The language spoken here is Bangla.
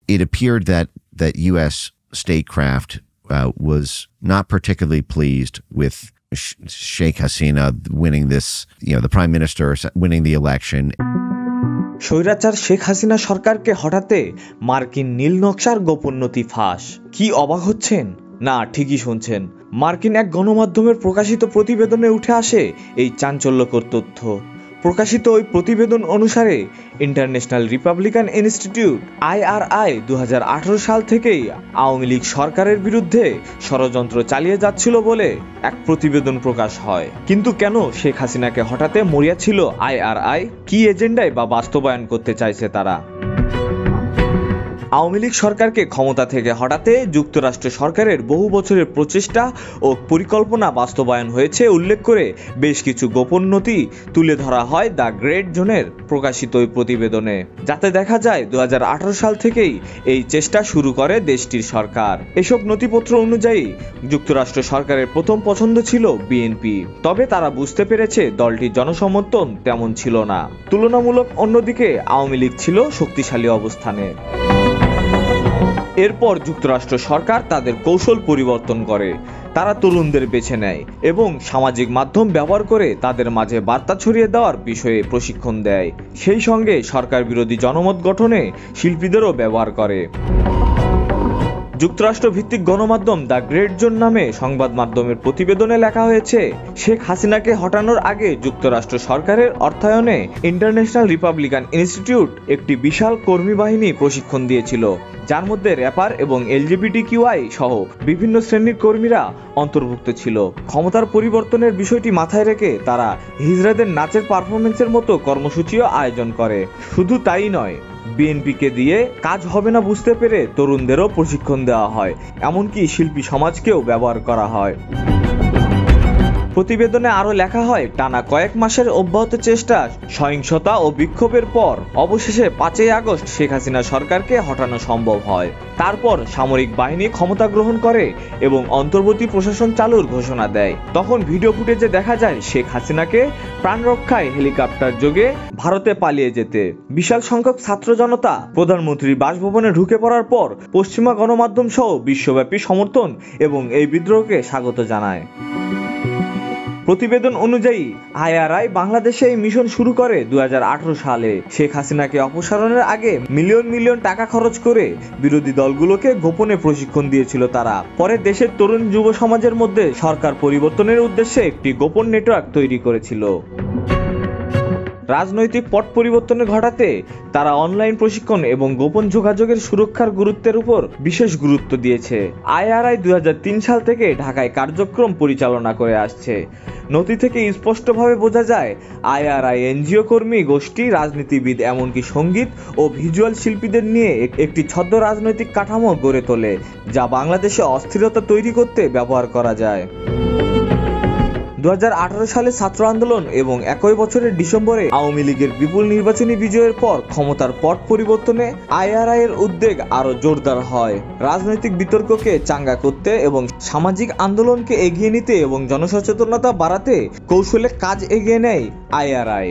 it appeared that U.S. statecraft was not particularly pleased with Sheikh Hasina winning this, the prime minister winning the election. স্বৈরাচার শেখ হাসিনা সরকারকে হঠাতে মার্কিন নীল নকশার গোপনোন্নতি ফাঁস। কি অবাক হচ্ছেন? না, ঠিকই শুনছেন। মার্কিন এক গণমাধ্যমের প্রকাশিত প্রতিবেদনে উঠে আসে এই চাঞ্চল্যকর তথ্য। প্রকাশিত ওই প্রতিবেদন অনুসারে ইন্টারন্যাশনাল রিপাবলিকান ইনস্টিটিউট IRI 2018 সাল থেকেই আওয়ামী লীগ সরকারের বিরুদ্ধে ষড়যন্ত্র চালিয়ে যাচ্ছিল বলে এক প্রতিবেদন প্রকাশ হয়। কিন্তু কেন শেখ হাসিনাকে হঠাতে মরিয়াছিল IRI? কি এজেন্ডায় বা বাস্তবায়ন করতে চাইছে তারা? আওয়ামী লীগ সরকারকে ক্ষমতা থেকে হটাতে যুক্তরাষ্ট্র সরকারের বহু বছরের প্রচেষ্টা ও পরিকল্পনা বাস্তবায়ন হয়েছে উল্লেখ করে বেশ কিছু গোপন নথি তুলে ধরা হয় দ্য গ্রেট জোনের প্রকাশিত ওই প্রতিবেদনে, যাতে দেখা যায় 2018 সাল থেকেই এই চেষ্টা শুরু করে দেশটির সরকার। এসব নথিপত্র অনুযায়ী যুক্তরাষ্ট্র সরকারের প্রথম পছন্দ ছিল বিএনপি, তবে তারা বুঝতে পেরেছে দলটির জনসমর্থন তেমন ছিল না। তুলনামূলক অন্যদিকে আওয়ামী লীগ ছিল শক্তিশালী অবস্থানে। এরপর যুক্তরাষ্ট্র সরকার তাদের কৌশল পরিবর্তন করে। তারা তরুণদের বেছে নেয় এবং সামাজিক মাধ্যম ব্যবহার করে তাদের মাঝে বার্তা ছড়িয়ে দেওয়ার বিষয়ে প্রশিক্ষণ দেয়। সেই সঙ্গে সরকার বিরোধী জনমত গঠনে শিল্পীদেরও ব্যবহার করে। যুক্তরাষ্ট্র ভিত্তিক গণমাধ্যম দ্য গ্রেট জোন নামে সংবাদ মাধ্যমের প্রতিবেদনে লেখা হয়েছে, শেখ হাসিনাকে হটানোর আগে যুক্তরাষ্ট্র সরকারের অর্থায়নে ইন্টারন্যাশনাল রিপাবলিকান ইনস্টিটিউট একটি বিশাল কর্মী বাহিনী প্রশিক্ষণ দিয়েছিল, যার মধ্যে র্যাপার এবং LGBTQI সহ বিভিন্ন শ্রেণীর কর্মীরা অন্তর্ভুক্ত ছিল। ক্ষমতার পরিবর্তনের বিষয়টি মাথায় রেখে তারা হিজড়াদের নাচের পারফরমেন্সের মতো কর্মসূচিও আয়োজন করে। শুধু তাই নয়, বিএনপিকে দিয়ে কাজ হবে না বুঝতে পেরে তরুণদেরও প্রশিক্ষণ দেওয়া হয়, এমনকি শিল্পী সমাজকেও ব্যবহার করা হয়। প্রতিবেদনে আরো লেখা হয়, টানা কয়েক মাসের অব্যাহত চেষ্টা, সহিংসতা ও বিক্ষোভের পর অবশেষে 5ই আগস্ট শেখ হাসিনা সরকারকে হটানো সম্ভব হয়। তারপর সামরিক বাহিনী ক্ষমতা গ্রহণ করে এবং অন্তর্বর্তী প্রশাসন চালুর ঘোষণা দেয়। তখন ভিডিও ফুটেজে দেখা যায় শেখ হাসিনাকে প্রাণ রক্ষায় হেলিকপ্টার যোগে ভারতে পালিয়ে যেতে। বিশাল সংখ্যক ছাত্র জনতা প্রধানমন্ত্রীর বাসভবনে ঢুকে পড়ার পর পশ্চিমা গণমাধ্যম সহ বিশ্বব্যাপী সমর্থন এবং এই বিদ্রোহকে স্বাগত জানায়। প্রতিবেদন অনুযায়ী IRI বাংলাদেশে এই মিশন শুরু করে 2018 সালে। শেখ হাসিনাকে অপসারণের আগে মিলিয়ন টাকা খরচ করে বিরোধী দলগুলোকে গোপনে প্রশিক্ষণ দিয়েছিল তারা। পরে দেশের তরুণ যুব সমাজের মধ্যে সরকার পরিবর্তনের উদ্দেশ্যে একটি গোপন নেটওয়ার্ক তৈরি করেছিল। রাজনৈতিক পট পরিবর্তন ঘটাতে তারা অনলাইন প্রশিক্ষণ এবং গোপন যোগাযোগের সুরক্ষার গুরুত্বের উপর বিশেষ গুরুত্ব দিয়েছে। IRI 2003 সাল থেকে ঢাকায় কার্যক্রম পরিচালনা করে আসছে। নথি থেকে স্পষ্টভাবে বোঝা যায় IRI NGO কর্মী গোষ্ঠী, রাজনীতিবিদ, এমনকি সঙ্গীত ও ভিজুয়াল শিল্পীদের নিয়ে একটি ছদ্ম রাজনৈতিক কাঠামো গড়ে তোলে, যা বাংলাদেশে অস্থিরতা তৈরি করতে ব্যবহার করা যায়। 2018 সালে ছাত্র আন্দোলন এবং একই বছরের ডিসেম্বরে আওয়ামী লীগের বিপুল নির্বাচনী বিজয়ের পর ক্ষমতার পট পরিবর্তনে IRI এর উদ্যোগ আরো জোরদার হয়। রাজনৈতিক বিতর্ককে চাঙ্গা করতে এবং সামাজিক আন্দোলনকে এগিয়ে নিতে এবং জনসচেতনতা বাড়াতে কৌশলে কাজ এগিয়ে নেয় IRI।